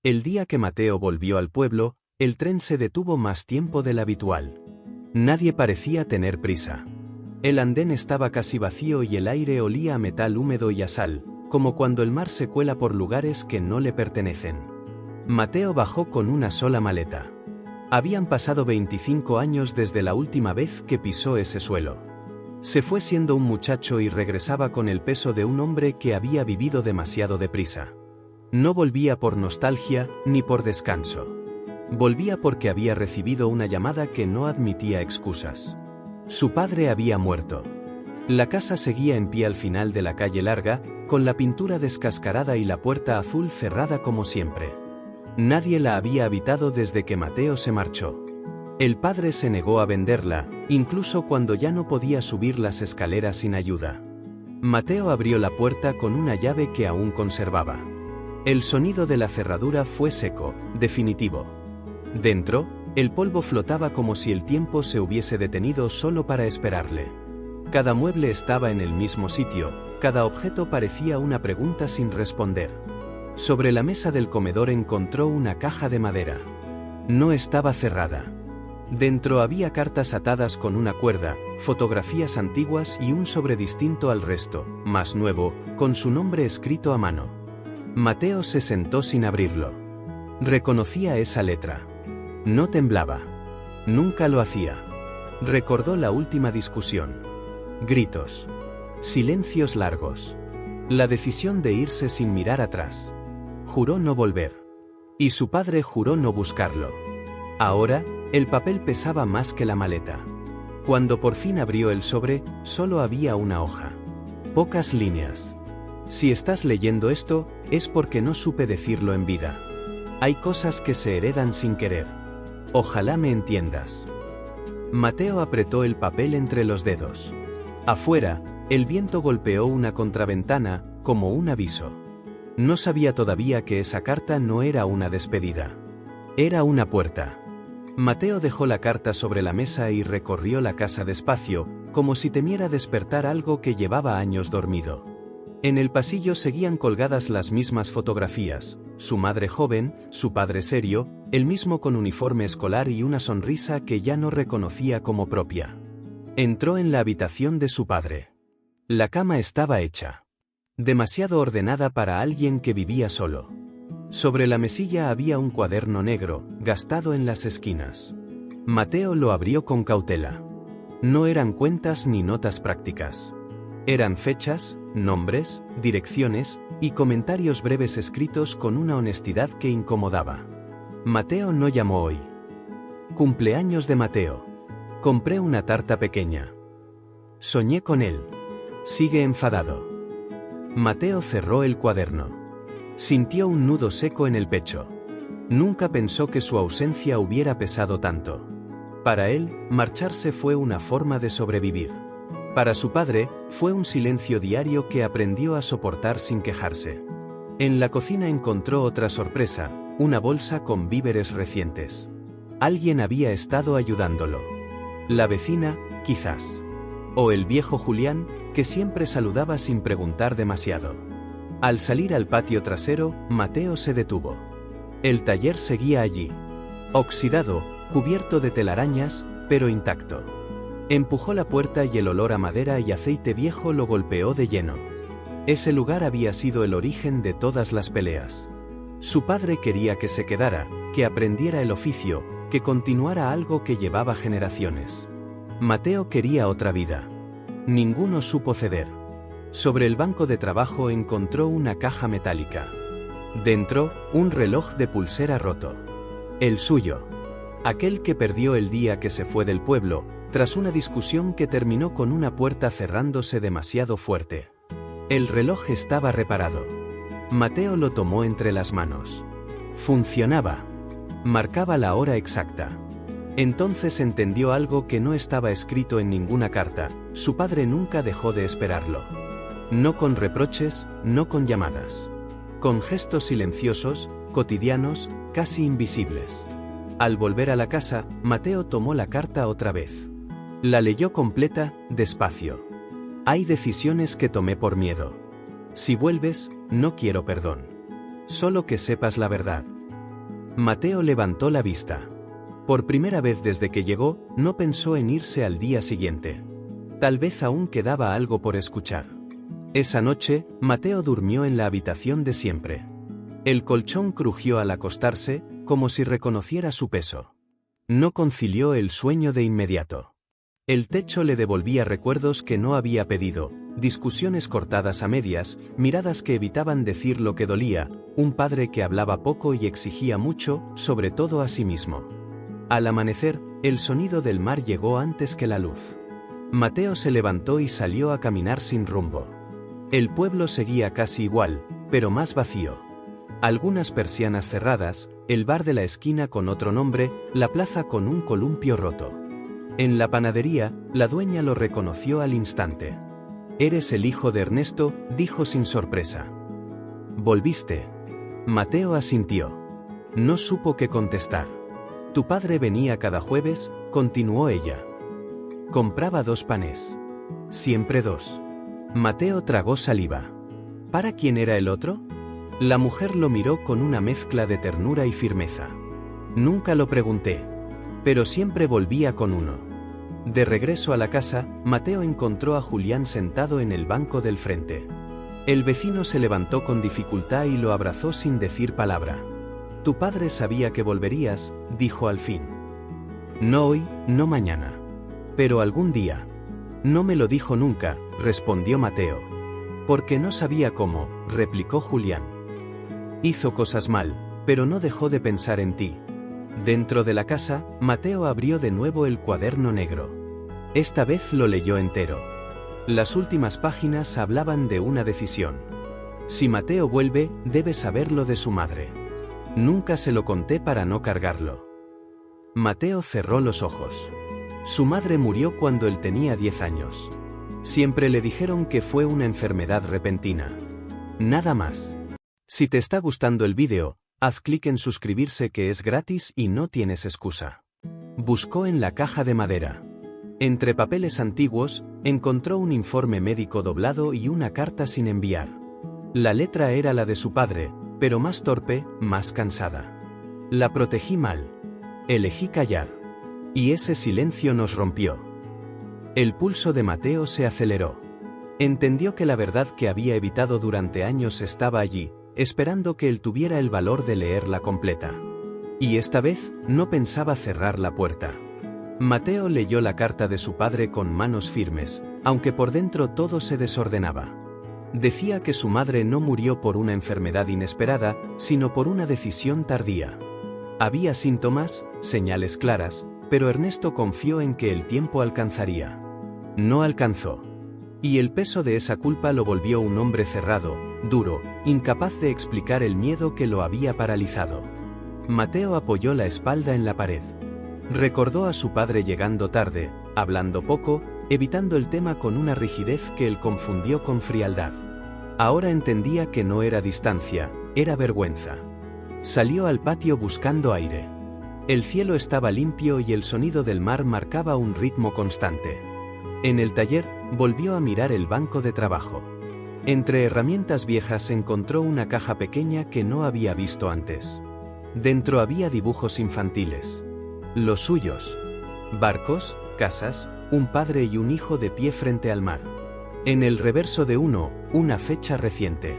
El día que Mateo volvió al pueblo, el tren se detuvo más tiempo del habitual. Nadie parecía tener prisa. El andén estaba casi vacío y el aire olía a metal húmedo y a sal, como cuando el mar se cuela por lugares que no le pertenecen. Mateo bajó con una sola maleta. Habían pasado 25 años desde la última vez que pisó ese suelo. Se fue siendo un muchacho y regresaba con el peso de un hombre que había vivido demasiado deprisa. No volvía por nostalgia, ni por descanso. Volvía porque había recibido una llamada que no admitía excusas. Su padre había muerto. La casa seguía en pie al final de la calle larga, con la pintura descascarada y la puerta azul cerrada como siempre. Nadie la había habitado desde que Mateo se marchó. El padre se negó a venderla, incluso cuando ya no podía subir las escaleras sin ayuda. Mateo abrió la puerta con una llave que aún conservaba. El sonido de la cerradura fue seco, definitivo. Dentro, el polvo flotaba como si el tiempo se hubiese detenido solo para esperarle. Cada mueble estaba en el mismo sitio, cada objeto parecía una pregunta sin responder. Sobre la mesa del comedor encontró una caja de madera. No estaba cerrada. Dentro había cartas atadas con una cuerda, fotografías antiguas y un sobre distinto al resto, más nuevo, con su nombre escrito a mano. Mateo se sentó sin abrirlo. Reconocía esa letra. No temblaba. Nunca lo hacía. Recordó la última discusión. Gritos. Silencios largos. La decisión de irse sin mirar atrás. Juró no volver. Y su padre juró no buscarlo. Ahora, el papel pesaba más que la maleta. Cuando por fin abrió el sobre, solo había una hoja. Pocas líneas. Si estás leyendo esto, es porque no supe decirlo en vida. Hay cosas que se heredan sin querer. Ojalá me entiendas. Mateo apretó el papel entre los dedos. Afuera, el viento golpeó una contraventana, como un aviso. No sabía todavía que esa carta no era una despedida. Era una puerta. Mateo dejó la carta sobre la mesa y recorrió la casa despacio, como si temiera despertar algo que llevaba años dormido. En el pasillo seguían colgadas las mismas fotografías, su madre joven, su padre serio, el mismo con uniforme escolar y una sonrisa que ya no reconocía como propia. Entró en la habitación de su padre. La cama estaba hecha. Demasiado ordenada para alguien que vivía solo. Sobre la mesilla había un cuaderno negro, gastado en las esquinas. Mateo lo abrió con cautela. No eran cuentas ni notas prácticas. Eran fechas, nombres, direcciones y comentarios breves escritos con una honestidad que incomodaba. Mateo no llamó hoy. Cumpleaños de Mateo. Compré una tarta pequeña. Soñé con él. Sigue enfadado. Mateo cerró el cuaderno. Sintió un nudo seco en el pecho. Nunca pensó que su ausencia hubiera pesado tanto. Para él, marcharse fue una forma de sobrevivir. Para su padre, fue un silencio diario que aprendió a soportar sin quejarse. En la cocina encontró otra sorpresa, una bolsa con víveres recientes. Alguien había estado ayudándolo. La vecina, quizás. O el viejo Julián, que siempre saludaba sin preguntar demasiado. Al salir al patio trasero, Mateo se detuvo. El taller seguía allí. Oxidado, cubierto de telarañas, pero intacto. Empujó la puerta y el olor a madera y aceite viejo lo golpeó de lleno. Ese lugar había sido el origen de todas las peleas. Su padre quería que se quedara, que aprendiera el oficio, que continuara algo que llevaba generaciones. Mateo quería otra vida. Ninguno supo ceder. Sobre el banco de trabajo encontró una caja metálica. Dentro, un reloj de pulsera roto. El suyo. Aquel que perdió el día que se fue del pueblo, tras una discusión que terminó con una puerta cerrándose demasiado fuerte. El reloj estaba reparado. Mateo lo tomó entre las manos. Funcionaba. Marcaba la hora exacta. Entonces entendió algo que no estaba escrito en ninguna carta: su padre nunca dejó de esperarlo. No con reproches, no con llamadas. Con gestos silenciosos, cotidianos, casi invisibles. Al volver a la casa, Mateo tomó la carta otra vez. La leyó completa, despacio. Hay decisiones que tomé por miedo. Si vuelves, no quiero perdón. Solo que sepas la verdad. Mateo levantó la vista. Por primera vez desde que llegó, no pensó en irse al día siguiente. Tal vez aún quedaba algo por escuchar. Esa noche, Mateo durmió en la habitación de siempre. El colchón crujió al acostarse, como si reconociera su peso. No concilió el sueño de inmediato. El techo le devolvía recuerdos que no había pedido, discusiones cortadas a medias, miradas que evitaban decir lo que dolía, un padre que hablaba poco y exigía mucho, sobre todo a sí mismo. Al amanecer, el sonido del mar llegó antes que la luz. Mateo se levantó y salió a caminar sin rumbo. El pueblo seguía casi igual, pero más vacío. Algunas persianas cerradas, el bar de la esquina con otro nombre, la plaza con un columpio roto. En la panadería, la dueña lo reconoció al instante. «Eres el hijo de Ernesto», dijo sin sorpresa. «¿Volviste?» Mateo asintió. No supo qué contestar. «Tu padre venía cada jueves», continuó ella. «Compraba 2 panes. Siempre 2». Mateo tragó saliva. ¿Para quién era el otro? La mujer lo miró con una mezcla de ternura y firmeza. «Nunca lo pregunté. Pero siempre volvía con uno». De regreso a la casa, Mateo encontró a Julián sentado en el banco del frente. El vecino se levantó con dificultad y lo abrazó sin decir palabra. «Tu padre sabía que volverías», dijo al fin. «No hoy, no mañana. Pero algún día». «No me lo dijo nunca», respondió Mateo. «Porque no sabía cómo», replicó Julián. «Hizo cosas mal, pero no dejó de pensar en ti». Dentro de la casa, Mateo abrió de nuevo el cuaderno negro. Esta vez lo leyó entero. Las últimas páginas hablaban de una decisión. Si Mateo vuelve, debe saberlo de su madre. Nunca se lo conté para no cargarlo. Mateo cerró los ojos. Su madre murió cuando él tenía 10 años. Siempre le dijeron que fue una enfermedad repentina. Nada más. Si te está gustando el vídeo, haz clic en suscribirse, que es gratis y no tienes excusa. Buscó en la caja de madera. Entre papeles antiguos, encontró un informe médico doblado y una carta sin enviar. La letra era la de su padre, pero más torpe, más cansada. La protegí mal. Elegí callar. Y ese silencio nos rompió. El pulso de Mateo se aceleró. Entendió que la verdad que había evitado durante años estaba allí, esperando que él tuviera el valor de leerla completa. Y esta vez, no pensaba cerrar la puerta. Mateo leyó la carta de su padre con manos firmes, aunque por dentro todo se desordenaba. Decía que su madre no murió por una enfermedad inesperada, sino por una decisión tardía. Había síntomas, señales claras, pero Ernesto confió en que el tiempo alcanzaría. No alcanzó. Y el peso de esa culpa lo volvió un hombre cerrado, duro, incapaz de explicar el miedo que lo había paralizado. Mateo apoyó la espalda en la pared. Recordó a su padre llegando tarde, hablando poco, evitando el tema con una rigidez que él confundió con frialdad. Ahora entendía que no era distancia, era vergüenza. Salió al patio buscando aire. El cielo estaba limpio y el sonido del mar marcaba un ritmo constante. En el taller, volvió a mirar el banco de trabajo. Entre herramientas viejas encontró una caja pequeña que no había visto antes. Dentro había dibujos infantiles. Los suyos. Barcos, casas, un padre y un hijo de pie frente al mar. En el reverso de uno, una fecha reciente.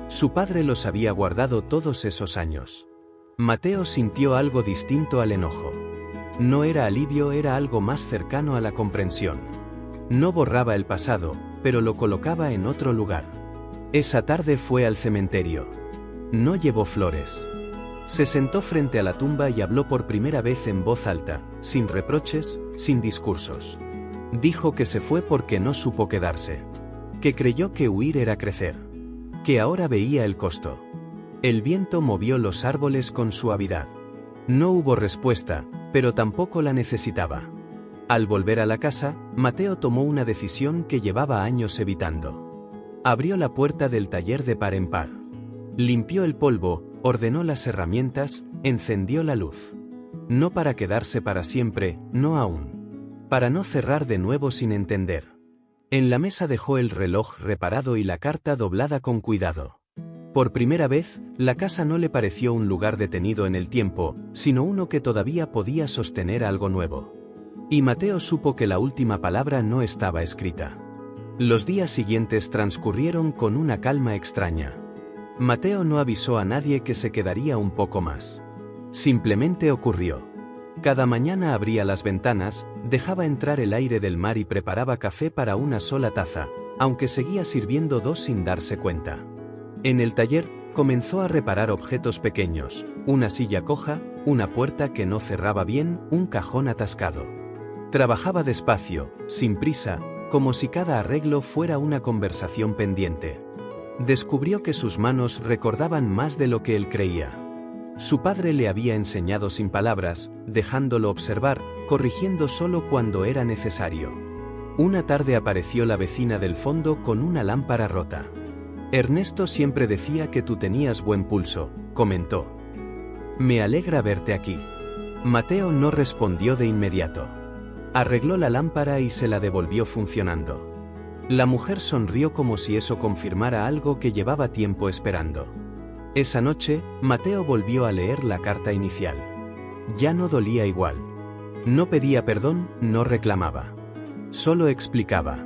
Su padre los había guardado todos esos años. Mateo sintió algo distinto al enojo. No era alivio, era algo más cercano a la comprensión. No borraba el pasado, pero lo colocaba en otro lugar. Esa tarde fue al cementerio. No llevó flores. Se sentó frente a la tumba y habló por primera vez en voz alta, sin reproches, sin discursos. Dijo que se fue porque no supo quedarse. Que creyó que huir era crecer. Que ahora veía el costo. El viento movió los árboles con suavidad. No hubo respuesta, pero tampoco la necesitaba. Al volver a la casa, Mateo tomó una decisión que llevaba años evitando. Abrió la puerta del taller de par en par. Limpió el polvo, ordenó las herramientas, encendió la luz. No para quedarse para siempre, no aún. Para no cerrar de nuevo sin entender. En la mesa dejó el reloj reparado y la carta doblada con cuidado. Por primera vez, la casa no le pareció un lugar detenido en el tiempo, sino uno que todavía podía sostener algo nuevo. Y Mateo supo que la última palabra no estaba escrita. Los días siguientes transcurrieron con una calma extraña. Mateo no avisó a nadie que se quedaría un poco más. Simplemente ocurrió. Cada mañana abría las ventanas, dejaba entrar el aire del mar y preparaba café para una sola taza, aunque seguía sirviendo dos sin darse cuenta. En el taller, comenzó a reparar objetos pequeños, una silla coja, una puerta que no cerraba bien, un cajón atascado. Trabajaba despacio, sin prisa, como si cada arreglo fuera una conversación pendiente. Descubrió que sus manos recordaban más de lo que él creía. Su padre le había enseñado sin palabras, dejándolo observar, corrigiendo solo cuando era necesario. Una tarde apareció la vecina del fondo con una lámpara rota. Ernesto siempre decía que tú tenías buen pulso, comentó. Me alegra verte aquí. Mateo no respondió de inmediato. Arregló la lámpara y se la devolvió funcionando. La mujer sonrió como si eso confirmara algo que llevaba tiempo esperando. Esa noche, Mateo volvió a leer la carta inicial. Ya no dolía igual. No pedía perdón, no reclamaba. Solo explicaba.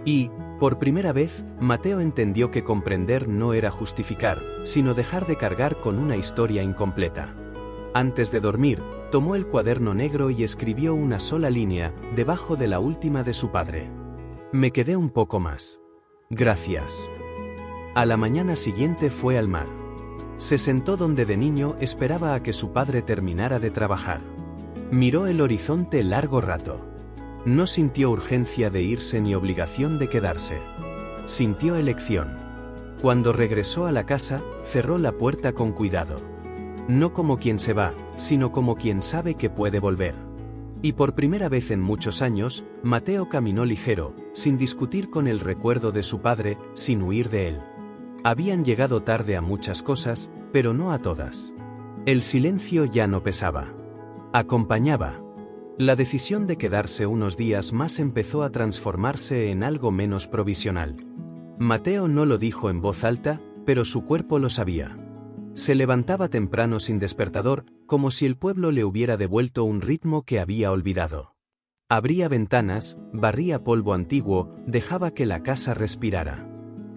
Y, por primera vez, Mateo entendió que comprender no era justificar, sino dejar de cargar con una historia incompleta. Antes de dormir, tomó el cuaderno negro y escribió una sola línea, debajo de la última de su padre. Me quedé un poco más. Gracias. A la mañana siguiente fue al mar. Se sentó donde de niño esperaba a que su padre terminara de trabajar. Miró el horizonte largo rato. No sintió urgencia de irse ni obligación de quedarse. Sintió elección. Cuando regresó a la casa, cerró la puerta con cuidado. No como quien se va, sino como quien sabe que puede volver. Y por primera vez en muchos años, Mateo caminó ligero, sin discutir con el recuerdo de su padre, sin huir de él. Habían llegado tarde a muchas cosas, pero no a todas. El silencio ya no pesaba. Acompañaba. La decisión de quedarse unos días más empezó a transformarse en algo menos provisional. Mateo no lo dijo en voz alta, pero su cuerpo lo sabía. Se levantaba temprano sin despertador, como si el pueblo le hubiera devuelto un ritmo que había olvidado. Abría ventanas, barría polvo antiguo, dejaba que la casa respirara.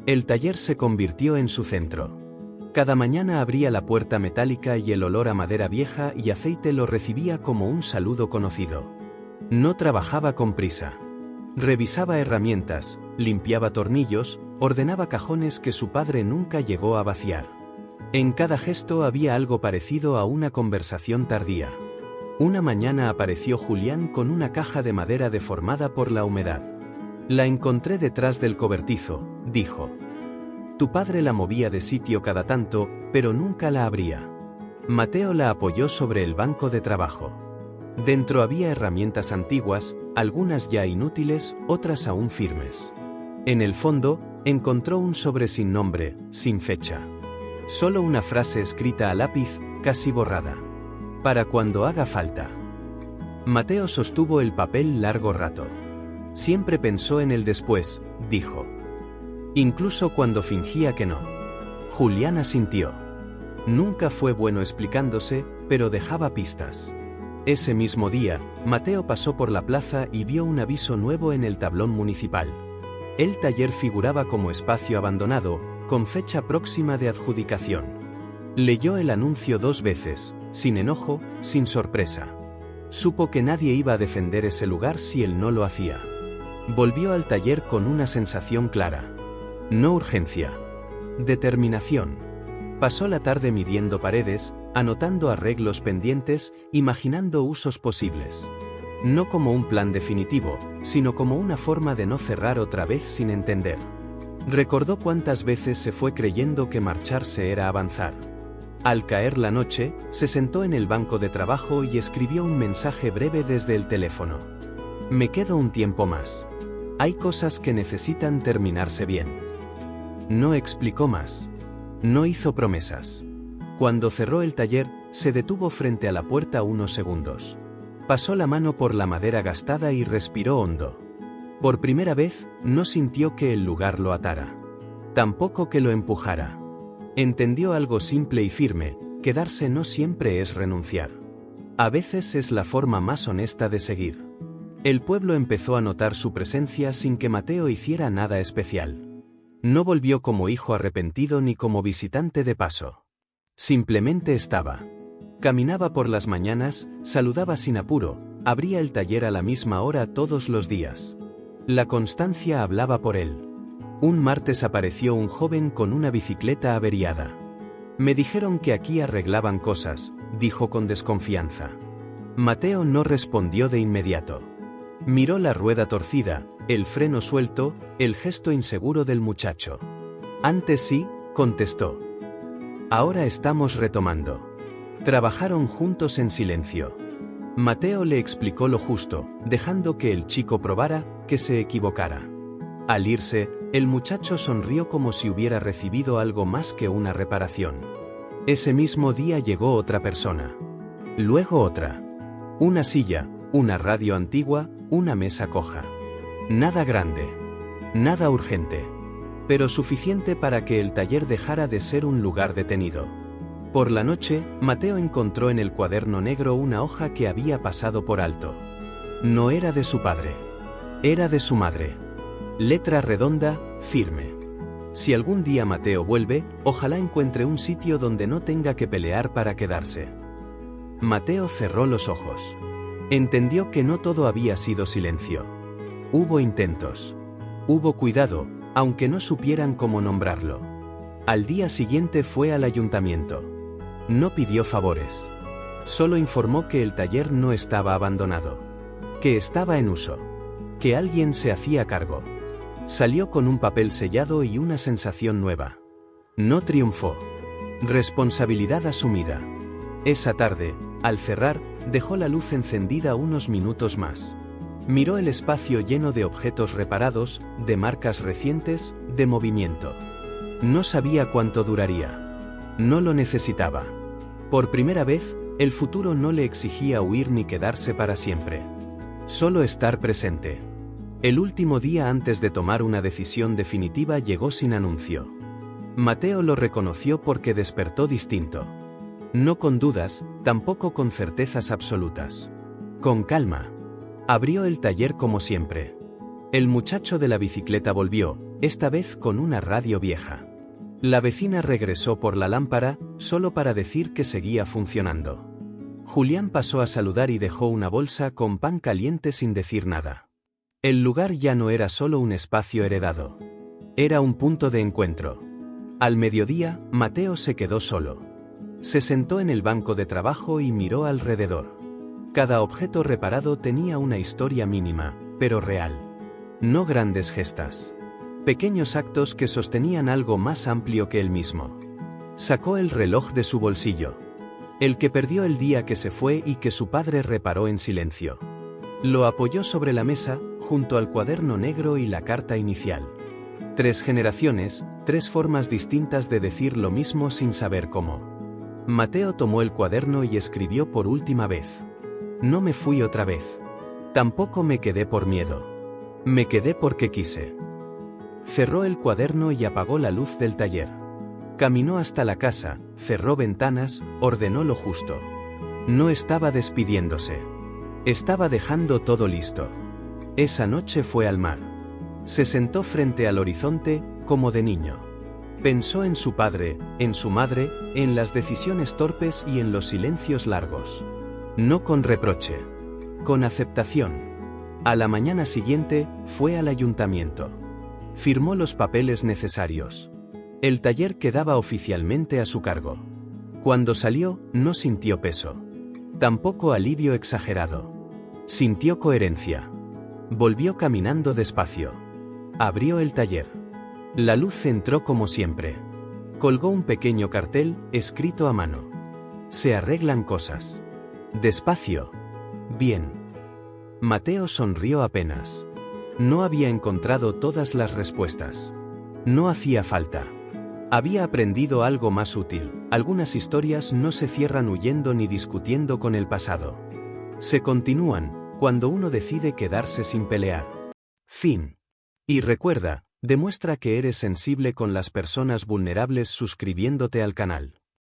El taller se convirtió en su centro. Cada mañana abría la puerta metálica y el olor a madera vieja y aceite lo recibía como un saludo conocido. No trabajaba con prisa. Revisaba herramientas, limpiaba tornillos, ordenaba cajones que su padre nunca llegó a vaciar. En cada gesto había algo parecido a una conversación tardía. Una mañana apareció Julián con una caja de madera deformada por la humedad. La encontré detrás del cobertizo, dijo. Tu padre la movía de sitio cada tanto, pero nunca la abría. Mateo la apoyó sobre el banco de trabajo. Dentro había herramientas antiguas, algunas ya inútiles, otras aún firmes. En el fondo, encontró un sobre sin nombre, sin fecha. Solo una frase escrita a lápiz, casi borrada. Para cuando haga falta. Mateo sostuvo el papel largo rato. Siempre pensó en el después, dijo. Incluso cuando fingía que no. Julián asintió. Nunca fue bueno explicándose, pero dejaba pistas. Ese mismo día, Mateo pasó por la plaza y vio un aviso nuevo en el tablón municipal. El taller figuraba como espacio abandonado, con fecha próxima de adjudicación. Leyó el anuncio 2 veces, sin enojo, sin sorpresa. Supo que nadie iba a defender ese lugar si él no lo hacía. Volvió al taller con una sensación clara. No urgencia. Determinación. Pasó la tarde midiendo paredes, anotando arreglos pendientes, imaginando usos posibles. No como un plan definitivo, sino como una forma de no cerrar otra vez sin entender. Recordó cuántas veces se fue creyendo que marcharse era avanzar. Al caer la noche, se sentó en el banco de trabajo y escribió un mensaje breve desde el teléfono. Me quedo un tiempo más. Hay cosas que necesitan terminarse bien. No explicó más. No hizo promesas. Cuando cerró el taller, se detuvo frente a la puerta unos segundos. Pasó la mano por la madera gastada y respiró hondo. Por primera vez, no sintió que el lugar lo atara. Tampoco que lo empujara. Entendió algo simple y firme: quedarse no siempre es renunciar. A veces es la forma más honesta de seguir. El pueblo empezó a notar su presencia sin que Mateo hiciera nada especial. No volvió como hijo arrepentido ni como visitante de paso. Simplemente estaba. Caminaba por las mañanas, saludaba sin apuro, abría el taller a la misma hora todos los días. La constancia hablaba por él. Un martes apareció un joven con una bicicleta averiada. Me dijeron que aquí arreglaban cosas, dijo con desconfianza. Mateo no respondió de inmediato. Miró la rueda torcida, el freno suelto, el gesto inseguro del muchacho. Antes sí, contestó. Ahora estamos retomando. Trabajaron juntos en silencio. Mateo le explicó lo justo, dejando que el chico probara, que se equivocara. Al irse, el muchacho sonrió como si hubiera recibido algo más que una reparación. Ese mismo día llegó otra persona. Luego otra. Una silla, una radio antigua, una mesa coja. Nada grande. Nada urgente. Pero suficiente para que el taller dejara de ser un lugar detenido. Por la noche, Mateo encontró en el cuaderno negro una hoja que había pasado por alto. No era de su padre. Era de su madre. Letra redonda, firme. Si algún día Mateo vuelve, ojalá encuentre un sitio donde no tenga que pelear para quedarse. Mateo cerró los ojos. Entendió que no todo había sido silencio. Hubo intentos. Hubo cuidado, aunque no supieran cómo nombrarlo. Al día siguiente fue al ayuntamiento. No pidió favores. Solo informó que el taller no estaba abandonado. Que estaba en uso. Que alguien se hacía cargo. Salió con un papel sellado y una sensación nueva. No triunfó. Responsabilidad asumida. Esa tarde, al cerrar, dejó la luz encendida unos minutos más. Miró el espacio lleno de objetos reparados, de marcas recientes, de movimiento. No sabía cuánto duraría. No lo necesitaba. Por primera vez, el futuro no le exigía huir ni quedarse para siempre. Solo estar presente. El último día antes de tomar una decisión definitiva llegó sin anuncio. Mateo lo reconoció porque despertó distinto. No con dudas, tampoco con certezas absolutas. Con calma. Abrió el taller como siempre. El muchacho de la bicicleta volvió, esta vez con una radio vieja. La vecina regresó por la lámpara, solo para decir que seguía funcionando. Julián pasó a saludar y dejó una bolsa con pan caliente sin decir nada. El lugar ya no era solo un espacio heredado. Era un punto de encuentro. Al mediodía, Mateo se quedó solo. Se sentó en el banco de trabajo y miró alrededor. Cada objeto reparado tenía una historia mínima, pero real. No grandes gestas. Pequeños actos que sostenían algo más amplio que él mismo. Sacó el reloj de su bolsillo. El que perdió el día que se fue y que su padre reparó en silencio. Lo apoyó sobre la mesa, junto al cuaderno negro y la carta inicial. 3 generaciones, 3 formas distintas de decir lo mismo sin saber cómo. Mateo tomó el cuaderno y escribió por última vez. No me fui otra vez. Tampoco me quedé por miedo. Me quedé porque quise. Cerró el cuaderno y apagó la luz del taller. Caminó hasta la casa, cerró ventanas, ordenó lo justo. No estaba despidiéndose. Estaba dejando todo listo. Esa noche fue al mar. Se sentó frente al horizonte, como de niño. Pensó en su padre, en su madre, en las decisiones torpes y en los silencios largos. No con reproche. Con aceptación. A la mañana siguiente, fue al ayuntamiento. Firmó los papeles necesarios. El taller quedaba oficialmente a su cargo. Cuando salió, no sintió peso. Tampoco alivio exagerado. Sintió coherencia. Volvió caminando despacio. Abrió el taller. La luz entró como siempre. Colgó un pequeño cartel, escrito a mano. Se arreglan cosas. Despacio. Bien. Mateo sonrió apenas. No había encontrado todas las respuestas. No hacía falta. Había aprendido algo más útil. Algunas historias no se cierran huyendo ni discutiendo con el pasado. Se continúan, cuando uno decide quedarse sin pelear. Fin. Y recuerda, Demuestra que eres sensible con las personas vulnerables suscribiéndote al canal.